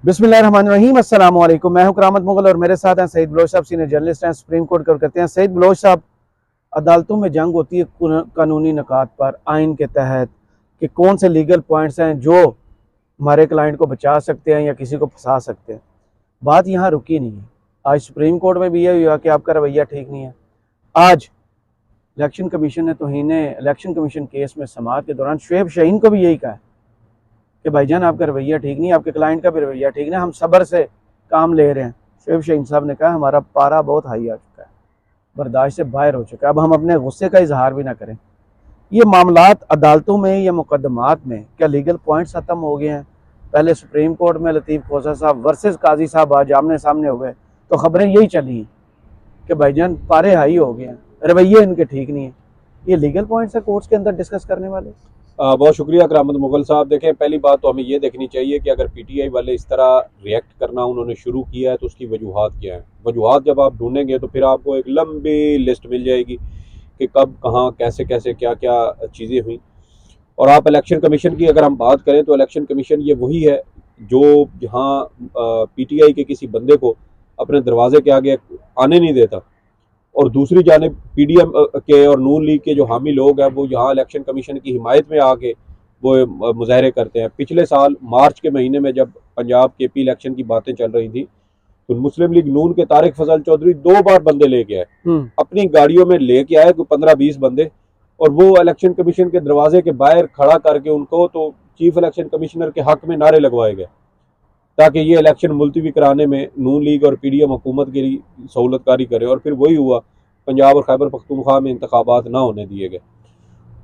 बिस्मिल्लाहिर्रहमानिर्रहीम। अस्सलाम वालेकुम। मैं हूं करामत मुगल और मेरे साथ हैं सईद बलोच साहब, सीनियर जर्नलिस्ट हैं, सुप्रीम कोर्ट कवर करते हैं। सईद बलोच साहब, अदालतों में जंग होती है कानूनी निकात पर, आइन के तहत कि कौन से लीगल पॉइंट्स हैं जो हमारे क्लाइंट को बचा सकते हैं या किसी को फंसा सकते हैं। बात यहाँ रुकी नहीं है। आज सुप्रीम कोर्ट में भी यह हुआ कि आपका रवैया ठीक नहीं है। आज इलेक्शन कमीशन ने तौहीने इलेक्शन कमीशन केस में समाअत के दौरान शुएब शाहीन को भी यही कहा कि भाईजान आपका रवैया ठीक नहीं है, आपके क्लाइंट का भी रवैया ठीक नहीं है, हम सब्र से काम ले रहे हैं। शुएब शाहीन साहब ने कहा हमारा पारा बहुत हाई आ चुका है, बर्दाश्त से बाहर हो चुका है, अब हम अपने गुस्से का इजहार भी ना करें। ये मामलात अदालतों में या मुकदमात में क्या लीगल पॉइंट्स ख़त्म हो गए हैं? पहले सुप्रीम कोर्ट में लतीफ़ खोसा साहब वर्सेस काजी साहब आज आमने सामने हो गए तो ख़बरें यही चली हैं कि भाईजान पारे हाई हो गए हैं, रवैये इनके ठीक नहीं है। ये लीगल पॉइंट्स है कोर्ट्स के अंदर डिस्कस करने वाले। बहुत शुक्रिया करामत मुगल साहब। देखें, पहली बात तो हमें ये देखनी चाहिए कि अगर पीटीआई वाले इस तरह रिएक्ट करना उन्होंने शुरू किया है तो उसकी वजूहात क्या है। वजूहात जब आप ढूंढेंगे तो फिर आपको एक लंबी लिस्ट मिल जाएगी कि कब कहाँ कैसे कैसे क्या क्या चीज़ें हुई। और आप इलेक्शन कमीशन की अगर हम बात करें तो इलेक्शन कमीशन ये वही है जो जहाँ पीटीआई के किसी बंदे को अपने दरवाजे के आगे आने नहीं देता, और दूसरी जानिब पीडीएम के और नून लीग के जो हामी लोग हैं वो यहाँ इलेक्शन कमीशन की हिमायत में आके वो मुजाहरे करते हैं। पिछले साल मार्च के महीने में जब पंजाब के पी इलेक्शन की बातें चल रही थी तो मुस्लिम लीग नून के तारिक फजल चौधरी 2 बार बंदे लेके आए, अपनी गाड़ियों में लेके आए कोई 15-20 बंदे, और वो इलेक्शन कमीशन के दरवाजे के बाहर खड़ा करके उनको तो चीफ इलेक्शन कमिश्नर के हक में नारे लगवाए गए ताकि ये इलेक्शन मुलतवी कराने में नून लीग और पीडीएम हुकूमत की सहूलतकारी करे। और फिर वही हुआ, पंजाब और खैबर पख्तूनख्वा में इंतखाबात ना होने दिए गए।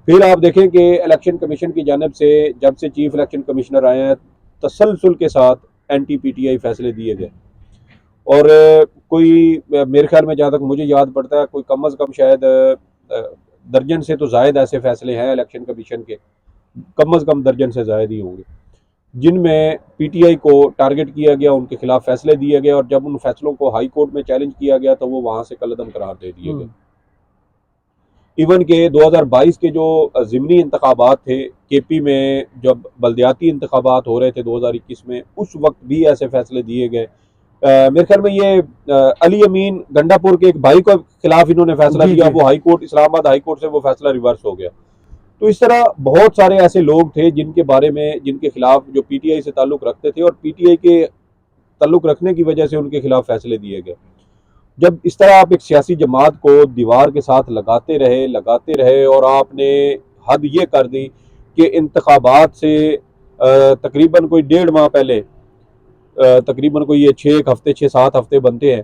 फिर आप देखें कि इलेक्शन कमीशन की जानब से जब से चीफ इलेक्शन कमिश्नर आए हैं तसलसल के साथ एंटी पीटीआई फैसले दिए गए, और कोई मेरे ख्याल में जहाँ तक मुझे याद पड़ता है कोई कम अज़ कम शायद दर्जन से तो जायद ऐसे फैसले हैं इलेक्शन कमीशन के, कम अज़ कम दर्जन से जायद ही होंगे, जिनमें पीटीआई को टारगेट किया गया, उनके खिलाफ फैसले दिए गए, और जब उन फैसलों को हाई कोर्ट में चैलेंज किया गया तो वो वहां से कलअदम करार दे दिए गए। इवन के 2022 के जो ज़िमनी इंतखाबात थे केपी में, जब बल्दियाती इंतखाबात हो रहे थे 2021 में, उस वक्त भी ऐसे फैसले दिए गए। मेरे ख्याल में ये अली अमीन गंडापुर के एक भाई के खिलाफ इन्होंने फैसला दिया, वो high court Islamabad high court से वो फैसला रिवर्स हो गया। तो इस तरह बहुत सारे ऐसे लोग थे जिनके बारे में, जिनके खिलाफ जो पीटीआई से ताल्लुक रखते थे और पीटीआई के ताल्लुक रखने की वजह से उनके खिलाफ फैसले दिए गए। जब इस तरह आप एक सियासी जमात को दीवार के साथ लगाते रहे और आपने हद ये कर दी कि इंतखाबात से तकरीबन कोई 1.5 माह पहले, तकरीबन कोई ये 6 हफ्ते बनते हैं,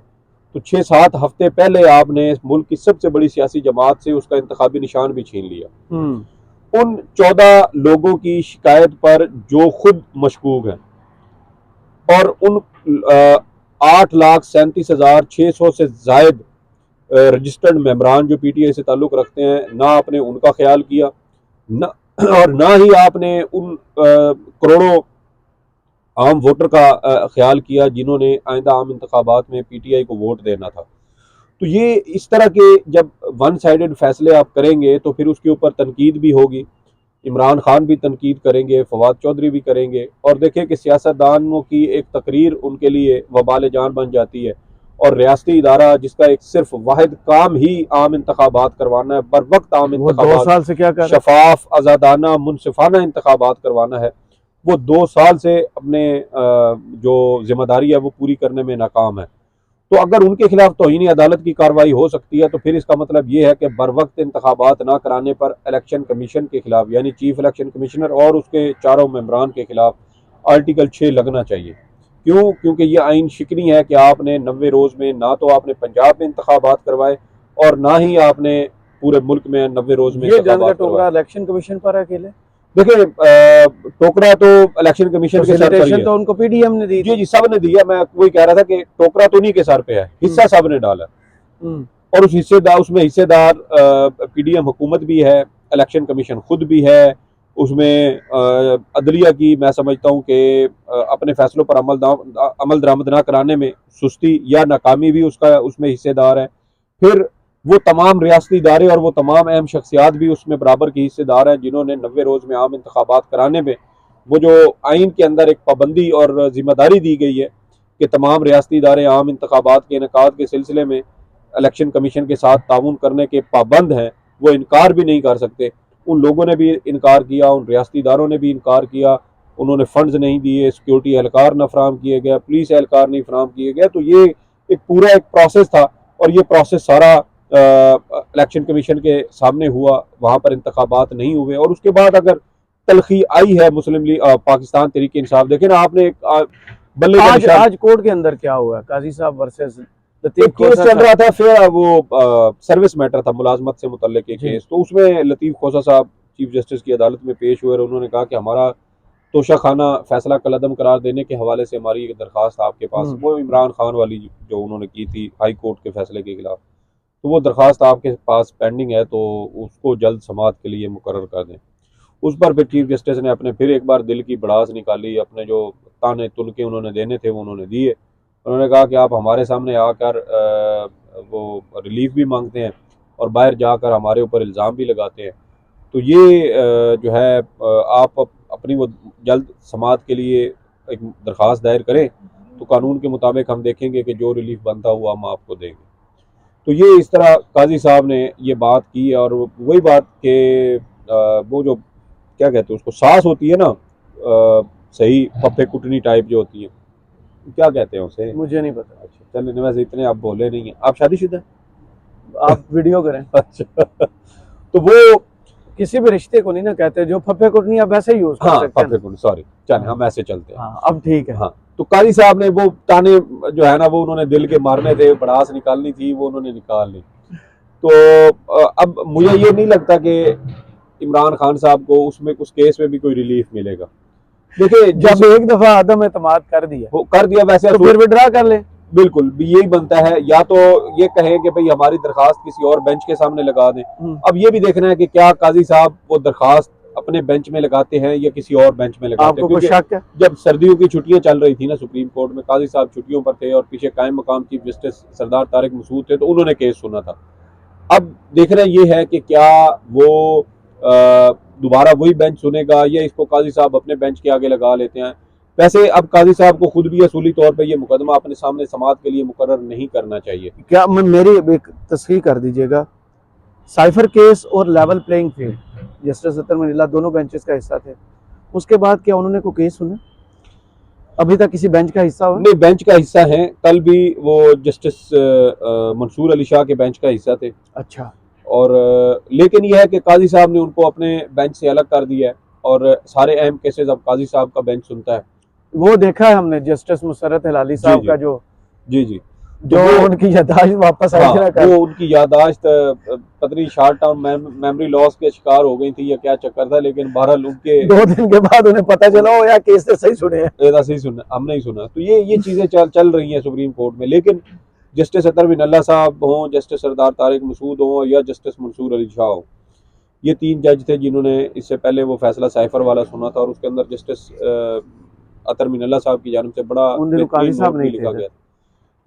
तो 6-7 हफ्ते पहले आपने मुल्क की सबसे बड़ी सियासी जमात से उसका इंतखाबी निशान भी छीन लिया। उन 14 लोगों की शिकायत पर जो खुद मशकूक हैं, और उन 8,37,600 से जायद रजिस्टर्ड मेंबरान जो पीटीआई से ताल्लुक रखते हैं, ना आपने उनका ख्याल किया ना, और ना ही आपने उन करोड़ों आम वोटर का ख्याल किया जिन्होंने आइंदा आम इंतखाबात में पीटीआई को वोट देना था। तो ये इस तरह के जब वन साइडेड फैसले आप करेंगे तो फिर उसके ऊपर तनकीद भी होगी, इमरान खान भी तनकीद करेंगे, फवाद चौधरी भी करेंगे, और देखें कि सियासतदानों की एक तकरीर उनके लिए वबाल जान बन जाती है। और रियासती इदारा जिसका एक सिर्फ वाहिद काम ही आम इंतखाबात करवाना है, बर वक्त आम इंतखाबात, 2 साल से क्या कर शफाफ आज़ादाना मुनसिफाना इंतखाबात करवाना है, वो 2 साल से अपने जो जिम्मेदारी है वो पूरी करने में नाकाम है। तो अगर उनके खिलाफ तौहीन अदालत की कार्रवाई हो सकती है तो फिर इसका मतलब ये है कि बर वक्त इंतखाबात ना कराने पर इलेक्शन कमीशन के खिलाफ, यानी चीफ इलेक्शन कमिश्नर और उसके चारों मेंबरान के खिलाफ आर्टिकल 6 लगना चाहिए। क्यों? क्योंकि ये आइन शिकनी है कि आपने 90 रोज़ में ना तो आपने पंजाब में इंतखाबात करवाए और ना ही आपने पूरे मुल्क में 90 रोज़ में इंतखाबात करवाए। इलेक्शन कमीशन पर अकेले देखिए, टोकरा तो इलेक्शन कमीशन के सर पर ही है। तो उनको पीडीएम ने दी। जी सब ने दिया। मैं वही कह रहा था कि टोकरा तो उन्हीं के सर पे है, हिस्सा सब ने डाला, और उस हिस्सेदार, उसमें हिस्सेदार पीडीएम हुकूमत भी है, इलेक्शन कमीशन खुद भी है, उसमें अदलिया की मैं समझता हूँ कि अपने फैसलों पर अमल दरामद ना कराने में सुस्ती या नाकामी भी उसका उसमें हिस्सेदार है। फिर वो तमाम रियासती इदारे और वो तमाम अहम शख्सियात भी उसमें बराबर की हिस्सेदार हैं जिन्होंने 90 रोज़ में आम इंतखाबात कराने में वो जो आइन के अंदर एक पाबंदी और जिम्मेदारी दी गई है कि तमाम रियासती इदारे आम इंतखाबात के इनेकाद के सिलसिले में इलेक्शन कमीशन के साथ ताउन करने के पाबंद हैं, वो इनकार भी नहीं कर सकते। उन लोगों ने भी इनकार किया, उन रियासती इदारों ने भी इनकार किया, उन्होंने फंड्स नहीं दिए, सिक्योरिटी एहलकार न फराम किए गए, पुलिस एहलकार नहीं फराम किए गए। तो ये एक पूरा एक प्रोसेस था और ये प्रोसेस सारा इलेक्शन कमीशन के सामने हुआ, वहाँ पर इंतखाबात नहीं हुए। और उसके बाद अगर तलखी आई है मुस्लिम लीग पाकिस्तान तहरीक इंसाफ, देखें ना आपने एक बल्ले का निशान, आज कोर्ट के अंदर क्या हुआ, काजी साहब वर्सेस लतीफ एक केस खोसा चल साहब। रहा था, फिर वो सर्विस मैटर था, मुलाजमत से मुतल्लिक एक जी। केस। तो उसमें लतीफ खोसा साहब चीफ जस्टिस की अदालत में पेश हुए और उन्होंने कहा कि हमारा तोशा खाना फैसला कलअदम करार देने के हवाले से हमारी एक दरख्वास्त आपके पास, वो इमरान खान वाली जो उन्होंने की थी हाई कोर्ट के फैसले के खिलाफ, तो वो दरख्वास्त आपके पास पेंडिंग है, तो उसको जल्द समाअत के लिए मुकर्रर कर दें। उस पर फिर चीफ जस्टिस ने अपने फिर एक बार दिल की भड़ास निकाली, अपने जो ताने तुनके उन्होंने देने थे वो उन्होंने दिए। उन्होंने कहा कि आप हमारे सामने आकर वो रिलीफ भी मांगते हैं और बाहर जाकर हमारे ऊपर इल्ज़ाम भी लगाते हैं। तो ये जो है आप अपनी वो जल्द समाअत के लिए एक दरख्वास्त दायर करें, तो कानून के मुताबिक हम देखेंगे कि जो रिलीफ बनता हुआ हम आपको देंगे। तो ये इस तरह काजी साहब ने ये बात की और वही बात के वो जो क्या कहते हैं उसको सास होती है ना, सही पप्पे कुटनी टाइप जो होती है, क्या कहते हैं उसे, मुझे नहीं पता। अच्छा चलिए, वैसे इतने आप बोले नहीं हैं। आप शादीशुदा हैं? आप वीडियो करें। अच्छा तो वो किसी भी रिश्ते को नहीं ना कहते, जो फफे कुटनी आप वैसे यूज कर हाँ सकते हैं। पप्पे कुटनी, सॉरी, चलें हम ऐसे चलते हैं। हाँ अब ठीक है। हाँ, तो काजी साहब ने वो ताने जो है ना, वो उन्होंने दिल के मारने थे, भड़ास निकालनी थी, वो उन्होंने निकाल ली। तो अब मुझे ये नहीं लगता कि इमरान खान साहब को उसमें उस केस में भी कोई रिलीफ मिलेगा। देखिए जब एक दफा आदम एतमाद कर दिया वो कर दिया, वैसे तो फिर विड्रा कर ले। बिल्कुल भी यही बनता है, या तो ये कहें कि भाई हमारी दरखास्त किसी और बेंच के सामने लगा दें। अब ये भी देखना है कि क्या काजी साहब वो दरखास्त अपने बेंच में लगाते हैं या किसी और बेंच में लगाते हैं। आपको कोई शक है? जब सर्दियों की छुट्टियां चल रही थी ना सुप्रीम कोर्ट में, काजी साहब छुट्टियों पर थे और पीछे कायम मकाम चीफ जस्टिस सरदार तारिक मसूद थे, तो उन्होंने केस सुना था। अब देखना ये है कि क्या वो दोबारा वही बेंच सुनेगा या इसको काजी साहब अपने बेंच के आगे लगा लेते हैं। वैसे अब काजी साहब को खुद भी असूली तौर पे ये मुकदमा अपने सामने समाअत के लिए मुकर्रर नहीं करना चाहिए। क्या मेरी एक तस्हीह कर दीजिएगा, साइफर केस और लेवल प्लेइंग फील्ड, जस्टिस अतर मनीला दोनों बेंचेस का हिस्सा थे, उसके बाद क्या उन्होंने कोई केस सुने? अभी तक किसी बेंच का हिस्सा हुआ? नहीं, बेंच का हिस्सा हैं, कल भी वो जस्टिस मंसूर अली शाह के बेंच का हिस्सा थे। अच्छा। और लेकिन यह है कि काजी साहब ने उनको अपने बेंच से अलग कर दिया है और सारे अहम केसेस अब काजी साहब का बेंच सुनता है। वो देखा है हमने, जस्टिस मुसर्रत हिलाली साहब का जो जी जो उनकी याददाश्त वापस आई हाँ, थी ना, वो उनकी याददाश्त पतली शॉर्ट टर्म मेमोरी लॉस के शिकार हो गई थी या क्या चक्कर था, लेकिन बहरहाल उनके 2 दिन के बाद उन्हें पता चला हो या केस ने सही सुने हैं। ऐसा सही सुना, हमने ही सुना। तो ये चीजें चल रही हैं सुप्रीम कोर्ट में। लेकिन जस्टिस अतर बिन साहब हों, जस्टिस सरदार तारिक मसूद हों या जस्टिस मंसूर अली शाह हों, ये 3 जज थे जिन्होंने इससे पहले वो फैसला साइफर वाला सुना था और उसके अंदर जस्टिस अतर बिन साहब की जानिब से बड़ा उन दिनों काजी साहब नहीं लिखा थे। गया।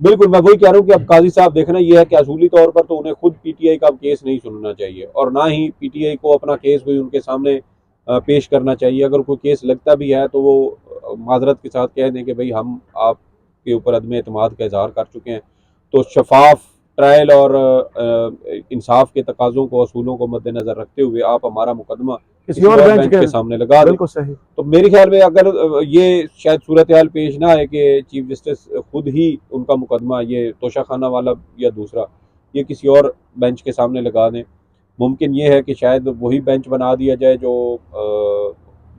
बिल्कुल, मैं वही कह रहा हूँ कि अब काजी साहब देखना ये है कि असूली तौर पर तो उन्हें खुद पीटीआई का केस नहीं सुनना चाहिए और ना ही पीटीआई को अपना केस कोई उनके सामने पेश करना चाहिए। अगर कोई केस लगता भी है तो वो माजरत के साथ कह दें कि भाई हम आपके ऊपर अदम एतमाद का इजहार कर चुके हैं। तो शफाफ ट्रायल और इंसाफ के तकाज़ों को, असूलों को मद्देनजर रखते हुए आप हमारा मुकदमा किसी और बेंच के सामने लगा दें। बिल्कुल सही। तो मेरे ख्याल में अगर ये शायद सूरत हाल पेश ना आए कि चीफ जस्टिस खुद ही उनका मुकदमा ये तोशाखाना वाला या दूसरा ये किसी और बेंच के सामने लगा दें, मुमकिन ये है कि शायद वही बेंच बना दिया जाए जो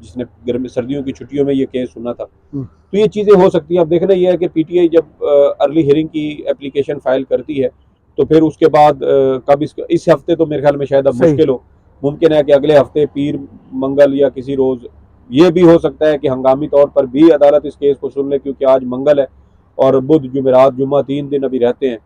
जिसने गर्मी सर्दियों की छुट्टियों में ये केस सुना था। तो ये चीज़ें हो सकती हैं। अब देखना ये है कि पीटीआई जब अर्ली हियरिंग की एप्लीकेशन फाइल करती है तो फिर उसके बाद कब इस हफ्ते तो मेरे ख्याल में शायद अब मुश्किल हो, मुमकिन है कि अगले हफ्ते पीर मंगल या किसी रोज़, ये भी हो सकता है कि हंगामी तौर पर भी अदालत इस केस को सुन ले, क्योंकि आज मंगल है और बुध जुमेरात जुम्मा 3 दिन अभी रहते हैं।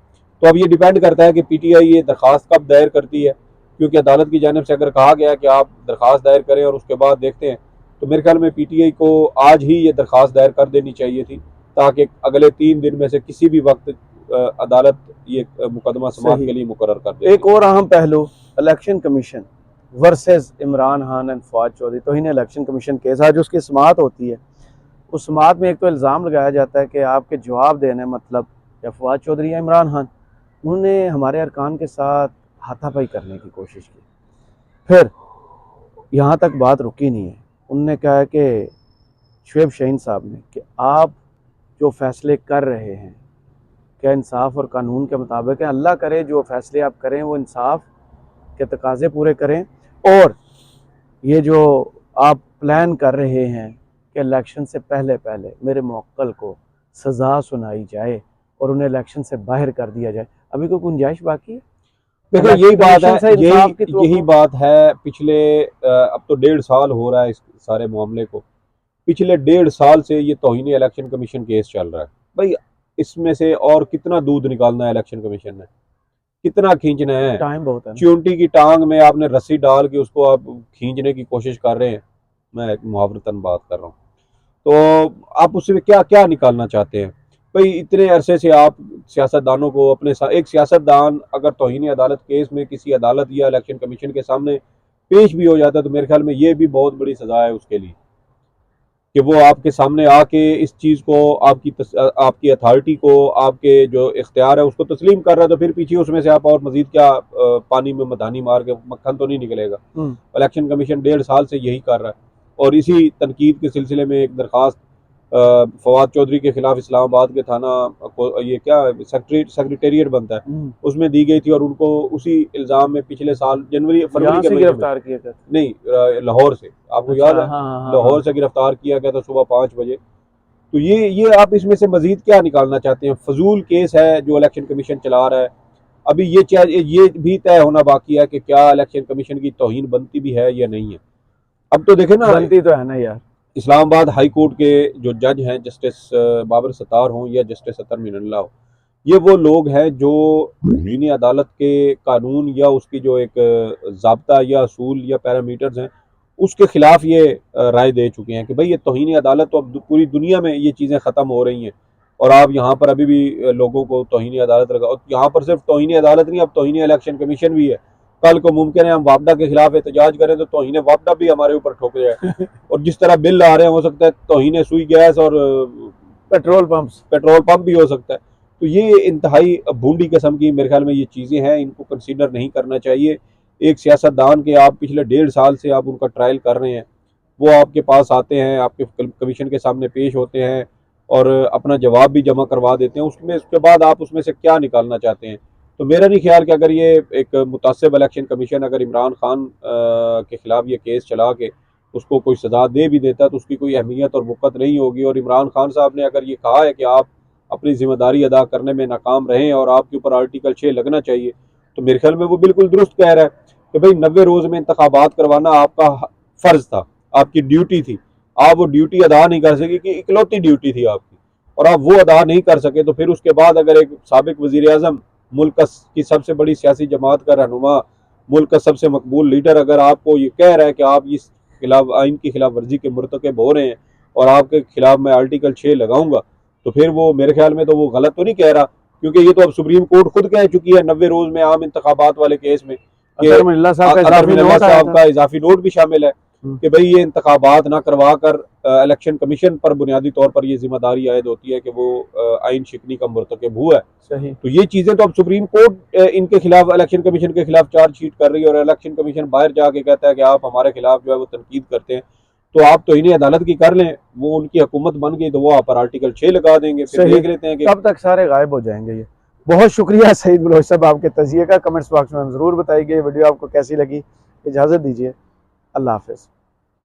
तो अब ये डिपेंड करता है कि पीटीआई ये दरख्वास्त कब दायर करती है, क्योंकि अदालत की जानिब से अगर कहा गया कि आप दरख्वास्त दायर करें और उसके बाद देखते हैं, तो मेरे ख्याल में पीटीआई को आज ही ये दरख्वास्त दायर कर देनी चाहिए थी ताकि अगले 3 दिन में से किसी भी वक्त अदालत ये मुकदमा समाअत के लिए मुकर्रर कर दे। एक और अहम पहलू, election commission versus Imran Khan and Fawad Chaudhry, तौहीन इलेक्शन कमीशन केस। आज उसकी समाअत होती है, उस समाअत में एक तो इल्ज़ाम लगाया जाता है कि आपके जवाब देने मतलब या फवाद चौधरी या इमरान खान, उन्होंने हमारे अरकान के साथ हाथापाई करने की कोशिश की। फिर यहाँ तक बात रुकी नहीं है, उनने कहा है कि शुएब शाहीन साहब ने कि आप जो फ़ैसले कर रहे हैं क्या इंसाफ और कानून के मुताबिक है, अल्लाह करे जो फ़ैसले आप करें वो इंसाफ के तकाज़े पूरे करें, और ये जो आप प्लान कर रहे हैं कि इलेक्शन से पहले पहले मेरे मुवक्किल को सज़ा सुनाई जाए और उन्हें इलेक्शन से बाहर कर दिया जाए, अभी कोई गुंजाइश बाकी है? देखो यही बात है, यही बात है। पिछले अब तो 1.5 साल हो रहा है इस सारे मामले को। पिछले 1.5 साल से ये तौहीन इलेक्शन कमीशन केस चल रहा है भाई। इसमें से और कितना दूध निकालना है इलेक्शन कमीशन ने, कितना खींचना है? टाइम बहुत है। चींटी की टांग में आपने रस्सी डाल के उसको आप खींचने की कोशिश कर रहे हैं। मैं मुहावरतन बात कर रहा हूँ, तो आप उससे क्या क्या निकालना चाहते हैं भाई? इतने अरसे से आप सियासतदानों को अपने साथ, एक सियासतदान अगर तौहीन अदालत केस में किसी अदालत या इलेक्शन कमीशन के सामने पेश भी हो जाता है तो मेरे ख्याल में ये भी बहुत बड़ी सजा है उसके लिए कि वो आपके सामने आके इस चीज़ को, आपकी अथॉरिटी को, आपके जो इख्तियार है उसको तस्लीम कर रहा है, तो फिर पीछे उसमें से आप और मजीद क्या पानी में मधानी मार के मक्खन तो नहीं निकलेगा। इलेक्शन कमीशन 1.5 साल से यही कर रहा है, और इसी तनकीद के सिलसिले में एक दरख्वास्त फवाद चौधरी के खिलाफ इस्लामाबाद के थाना को, ये क्या सेक्रेटेरिएट बनता है, उसमें दी गई थी, और उनको उसी इल्ज़ाम में पिछले साल फरवरी के महीने गिरफ्तार किया गया, नहीं लाहौर से, आपको याद है? लाहौर से गिरफ्तार किया गया था सुबह 5 बजे। तो ये आप इसमें से मजीद क्या निकालना चाहते हैं? फजूल केस है जो इलेक्शन कमीशन चला रहा है। अभी ये भी तय होना बाकी है कि क्या इलेक्शन कमीशन की तौहीन बनती भी है या नहीं है। अब तो देखे ना, बनती तो है ना यार। इस्लामाबाद हाई कोर्ट के जो जज हैं, जस्टिस बाबर सत्तार हों या जस्टिस अतर मीनल्ला हो, ये वो लोग हैं जो तौहीन अदालत के कानून या उसकी जो एक ज़ाब्ता या असूल या पैरामीटर्स हैं उसके ख़िलाफ़ ये राय दे चुके हैं कि भाई ये तौहीन अदालत तो अब पूरी दुनिया में ये चीज़ें ख़त्म हो रही हैं, और आप यहाँ पर अभी भी लोगों को तौहीन अदालत लगाओ। यहाँ पर सिर्फ तौहीन अदालत नहीं, अब तौहीन इलेक्शन कमीशन भी है। कल को मुमकिन है हम वापडा के खिलाफ एहतजाज करें तो तौहीन वापडा भी हमारे ऊपर ठोक जाए। और जिस तरह बिल आ रहे हैं, हो सकता है तौहीन सुई गैस और पेट्रोल पंप भी हो सकता है। तो ये इंतहाई भूंडी किस्म की मेरे ख्याल में ये चीज़ें हैं, इनको कंसीडर नहीं करना चाहिए। एक सियासतदान के आप पिछले 1.5 साल से आप उनका ट्रायल कर रहे हैं, वो आपके पास आते हैं, आपके कमीशन के सामने पेश होते हैं और अपना जवाब भी जमा करवा देते हैं। उसके बाद आप उसमें से क्या निकालना चाहते हैं? तो मेरा नहीं ख्याल कि अगर ये एक मुतासिब इलेक्शन कमीशन अगर इमरान खान के खिलाफ ये केस चला के उसको कोई सजा दे भी देता तो उसकी कोई अहमियत और वक़्त नहीं होगी। और इमरान खान साहब ने अगर ये कहा है कि आप अपनी जिम्मेदारी अदा करने में नाकाम रहे और आपके ऊपर आर्टिकल 6 लगना चाहिए, तो मेरे ख्याल में वो बिल्कुल दुरुस्त कह रहा है कि भाई 90 रोज़ में इंतखाबात करवाना आपका फ़र्ज़ था, आपकी ड्यूटी थी। आप वो ड्यूटी अदा नहीं कर सके, कि इकलौती ड्यूटी थी आपकी, और आप वो अदा नहीं कर सके, तो फिर उसके बाद अगर एक साबिक वज़ीर आज़म, मुल्क की सबसे बड़ी सियासी जमात का रहनुमा, मुल्क का सबसे मकबूल लीडर, अगर आपको ये कह रहा है कि आप इस खिलाफ आइन की खिलाफ वर्जी के मुर्तकब हो रहे हैं और आपके खिलाफ मैं आर्टिकल 6 लगाऊंगा, तो फिर वो मेरे ख्याल में तो वो गलत तो नहीं कह रहा, क्योंकि ये तो अब सुप्रीम कोर्ट खुद कह चुकी है 90 रोज में आम इंतखाबात वाले केस में अतर मिल्ला साहब का इजाफी नोट भी शामिल है कि भाई ये इंतखाबात ना करवा कर इलेक्शन कमीशन पर बुनियादी तौर पर ये जिम्मेदारी आयद होती है कि वो आइन शिकनी का मुर्तकब हुआ है। सही। तो ये चीज़ें तो अब सुप्रीम कोर्ट इनके खिलाफ, इलेक्शन कमीशन के खिलाफ चार्जशीट कर रही है, और इलेक्शन कमीशन बाहर जाके कहता है कि आप हमारे खिलाफ जो है वो तनकीद करते हैं, तो आप तो इन्हें अदालत की कर लें, वो उनकी हुकूमत बन गई तो वो आप पर आर्टिकल 6 लगा देंगे, फिर देख लेते हैं कि कब तक सारे गायब हो जाएंगे। ये बहुत शुक्रिया सईद बलोच साहब आपके तजिए का। कमेंट्स बॉक्स में ज़रूर बताइए वीडियो आपको कैसी लगी। इजाज़त दीजिए, अल्लाह हाफ़िज़।